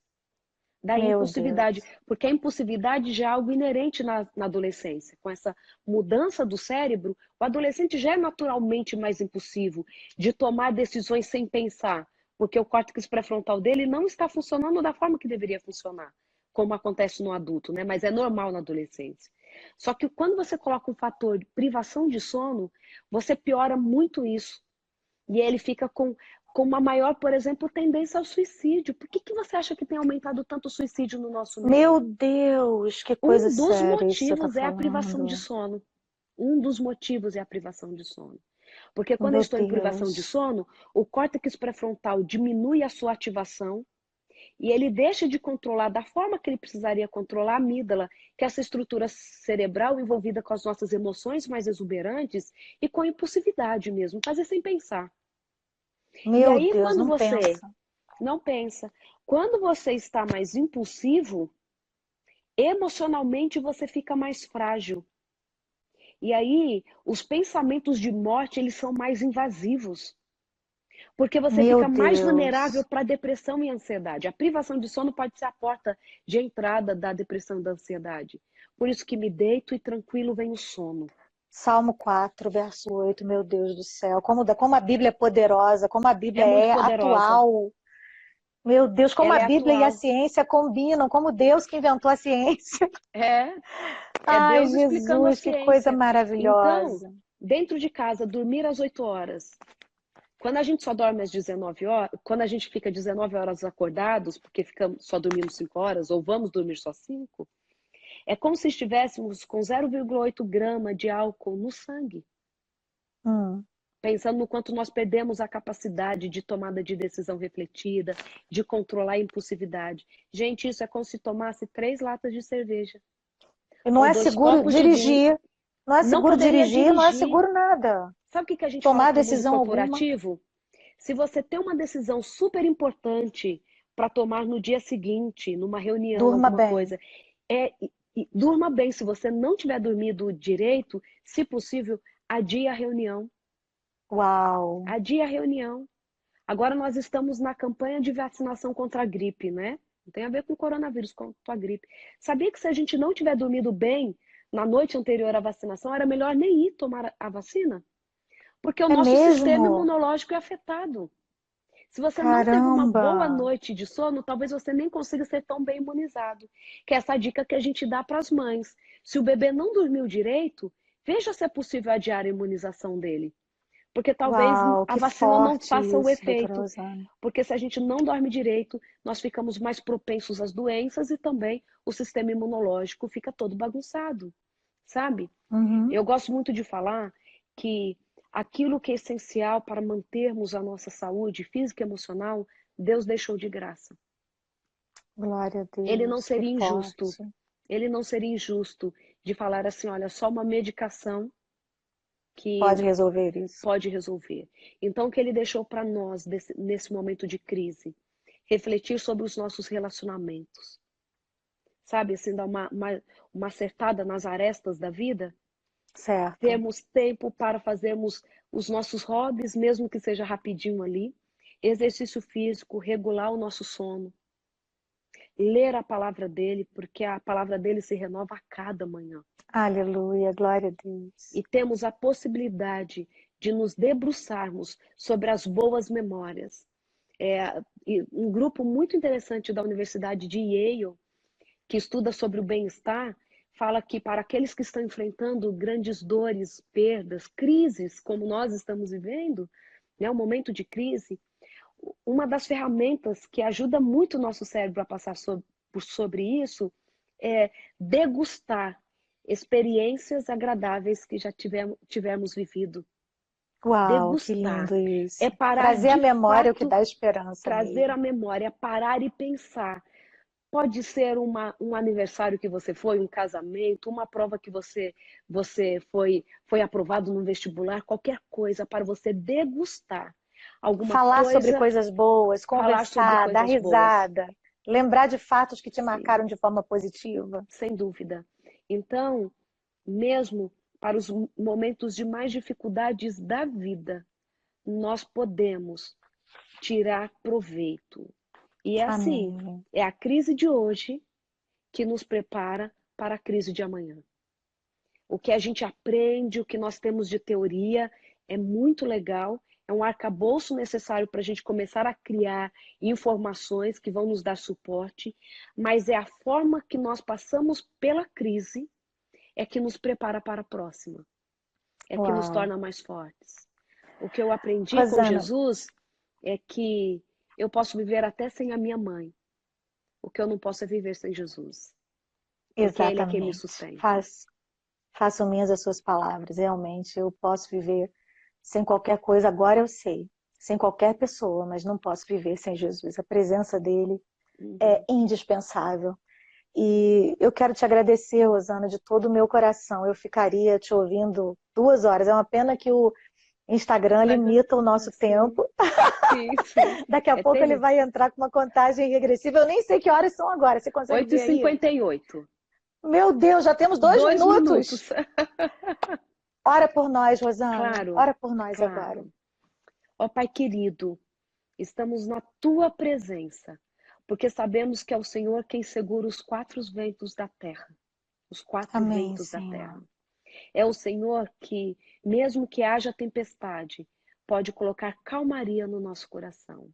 Da Meu impulsividade, Deus. porque a impulsividade já é algo inerente na adolescência. Com essa mudança do cérebro, o adolescente já é naturalmente mais impulsivo, de tomar decisões sem pensar, porque o córtex pré-frontal dele não está funcionando da forma que deveria funcionar, como acontece no adulto, né? Mas é normal na adolescência. Só que quando você coloca um fator de privação de sono, você piora muito isso. E ele fica com uma maior, por exemplo, tendência ao suicídio. Por que você acha que tem aumentado tanto o suicídio no nosso meio? Meu Deus, que coisa Um dos séria isso que você está motivos é a privação de falando. sono. Um dos motivos é a privação de sono. Porque quando eu Meu estou em privação de Deus. sono, o córtex pré-frontal diminui a sua ativação e ele deixa de controlar da forma que ele precisaria controlar a amígdala, que é essa estrutura cerebral envolvida com as nossas emoções mais exuberantes e com a impulsividade mesmo, fazer sem pensar. E Meu aí, Deus, quando não você pensa. não pensa, quando você está mais impulsivo, emocionalmente você fica mais frágil. E aí, os pensamentos de morte, eles são mais invasivos. Porque você Meu fica mais vulnerável Deus. para depressão e ansiedade. A privação de sono pode ser a porta de entrada da depressão e da ansiedade. Por isso que me deito e tranquilo vem o sono. Salmo 4, verso 8, meu Deus do céu. Como a Bíblia é poderosa, como a É Bíblia muito é poderosa. atual. Meu Deus, como Ela a é Bíblia e a atual. ciência combinam, como Deus que inventou a ciência. É, é Ai, Deus explicando a Jesus, que coisa ciência. Então, maravilhosa. dentro de casa, dormir às 8 horas. Quando a gente só dorme às 19 horas, quando a gente fica 19 horas acordados, porque ficamos, só dormimos 5 horas, ou vamos dormir só 5, é como se estivéssemos com 0,8 grama de álcool no sangue. Hum. Pensando no quanto nós perdemos a capacidade de tomada de decisão refletida, de controlar a impulsividade. Gente, isso é como se tomasse 3 latas de cerveja. E não Ou é 2 seguro copos de vinho. dirigir. Não é Não seguro poderia dirigir, não é dirigir. seguro nada. Sabe o que a gente fala Tomar para o mundo decisão alguma. corporativo? Se você tem uma decisão super importante para tomar no dia seguinte, numa reunião, Durma alguma bem. coisa, durma bem. Se você não tiver dormido direito, se possível, adie a reunião. Uau. Adie a reunião. Agora nós estamos na campanha de vacinação contra a gripe, né? Não tem a ver com o coronavírus, contra a gripe. Sabia que se a gente não tiver dormido bem na noite anterior à vacinação, era melhor nem ir tomar a vacina? Porque o É nosso sistema mesmo? imunológico é afetado. Se você não teve uma boa Caramba. noite de sono, talvez você nem consiga ser tão bem imunizado. Que é essa dica que a gente dá para as mães. Se o bebê não dormiu direito, veja se é possível adiar a imunização dele. Porque talvez Uau, a que vacina não forte faça o isso, doutora efeito. Rosana. Porque se a gente não dorme direito, nós ficamos mais propensos às doenças e também o sistema imunológico fica todo bagunçado, sabe? Uhum. Eu gosto muito de falar que aquilo que é essencial para mantermos a nossa saúde física e emocional, Deus deixou de graça. Glória a Ele não Deus, que seria injusto. forte. Ele não seria injusto de falar assim, olha, só uma medicação que Pode resolver isso. pode resolver. Então, o que ele deixou para nós nesse momento de crise? Refletir sobre os nossos relacionamentos. Sabe, assim, dar uma acertada nas arestas da vida. Certo. Termos tempo para fazermos os nossos hobbies, mesmo que seja rapidinho ali. Exercício físico, regular o nosso sono. Ler a palavra dele, porque a palavra dele se renova a cada manhã. Aleluia, glória a Deus. E temos a possibilidade de nos debruçarmos sobre as boas memórias. E um grupo muito interessante da Universidade de Yale, que estuda sobre o bem-estar, fala que para aqueles que estão enfrentando grandes dores, perdas, crises, como nós estamos vivendo, né, um momento de crise, uma das ferramentas que ajuda muito o nosso cérebro a passar sobre isso é degustar experiências agradáveis que já tivemos vivido. Uau, que Degustar. lindo isso. É parar Trazer à de memória o que fato, dá esperança trazer mesmo. à memória, parar e pensar. Pode ser um aniversário que você foi, um casamento, uma prova que você foi aprovado no vestibular, qualquer coisa para você degustar alguma Falar sobre coisa, coisas boas, falar sobre conversar, dar coisas boas. risada, lembrar de fatos que te Sim, marcaram de forma positiva. sem dúvida. Então, mesmo para os momentos de mais dificuldades da vida, nós podemos tirar proveito. E é assim, Amém. é a crise de hoje que nos prepara para a crise de amanhã. O que a gente aprende, o que nós temos de teoria é muito legal, é um arcabouço necessário para a gente começar a criar informações que vão nos dar suporte, mas é a forma que nós passamos pela crise é que nos prepara para a próxima, é que nos Uau. torna mais fortes. O que eu aprendi com Rosana, Jesus é que eu posso viver até sem a minha mãe. O que eu não posso é viver sem Jesus. Porque Ele é quem me exatamente. sustenta. Façam minhas as suas palavras. Realmente, eu posso viver sem qualquer coisa. Agora eu sei. Sem qualquer pessoa, mas não posso viver sem Jesus. A presença dele é indispensável. E eu quero te agradecer, Rosana, de todo o meu coração. Eu ficaria te ouvindo 2 horas. É uma pena que o Instagram limita o nosso tempo. Sim, sim. Daqui a pouco ele vai entrar com uma contagem regressiva. Eu nem sei que horas são agora. Você consegue ver aí? 8h58. Meu Deus, já temos 2 minutos. Ora por nós, Rosana. Claro, Ora por nós claro. agora. Ó Pai querido, estamos na Tua presença, porque sabemos que é o Senhor quem segura os 4 ventos da terra. Os 4 Amém, ventos da Senhor. terra. É o Senhor que, mesmo que haja tempestade, pode colocar calmaria no nosso coração.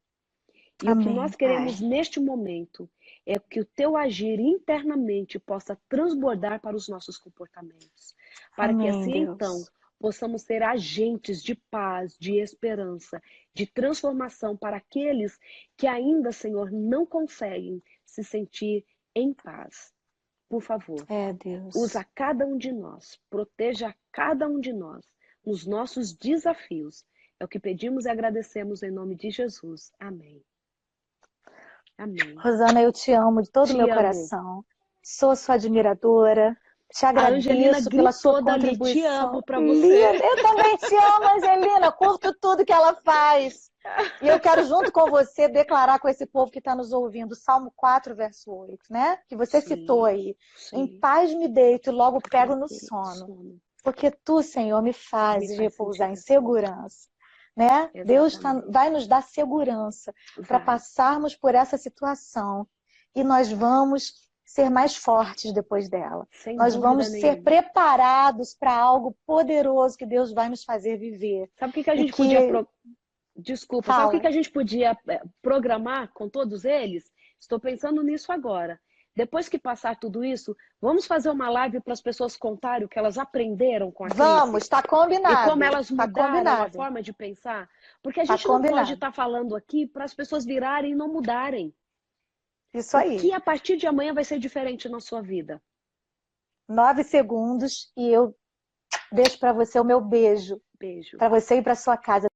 E Amém, o que nós queremos Pai. neste momento é que o teu agir internamente possa transbordar para os nossos comportamentos. Para que assim, Deus. então, possamos ser agentes de paz, de esperança, de transformação para aqueles que ainda, Senhor, não conseguem se sentir em paz. Por favor, Deus. usa cada um de nós, proteja cada um de nós nos nossos desafios. É o que pedimos e agradecemos em nome de Jesus. Amém. Amém. Rosana, eu te amo de todo o meu coração. Sou sua admiradora. Te agradeço pela sua contribuição. Te amo pra você. Eu também te amo, Angelina. Curto tudo que ela faz. E eu quero, junto com você, declarar com esse povo que está nos ouvindo, Salmo 4, verso 8, né? Que você citou aí. Sim. Em paz me deito e logo pego no sono. Porque tu, Senhor, me fazes repousar em segurança. Né? Deus vai nos dar segurança para passarmos por essa situação e nós vamos ser mais fortes depois dela. Nós vamos ser preparados para algo poderoso que Deus vai nos fazer viver. Sabe o que a gente podia... Desculpa, sabe o que a gente podia programar com todos eles? Estou pensando nisso agora. Depois que passar tudo isso, vamos fazer uma live para as pessoas contarem o que elas aprenderam com a crise? Vamos, está combinado. E como elas mudaram a forma de pensar? Porque a gente não pode estar falando aqui para as pessoas virarem e não mudarem. Isso aí. O que a partir de amanhã vai ser diferente na sua vida? 9 segundos e eu deixo para você o meu beijo. Beijo. Para você ir para sua casa.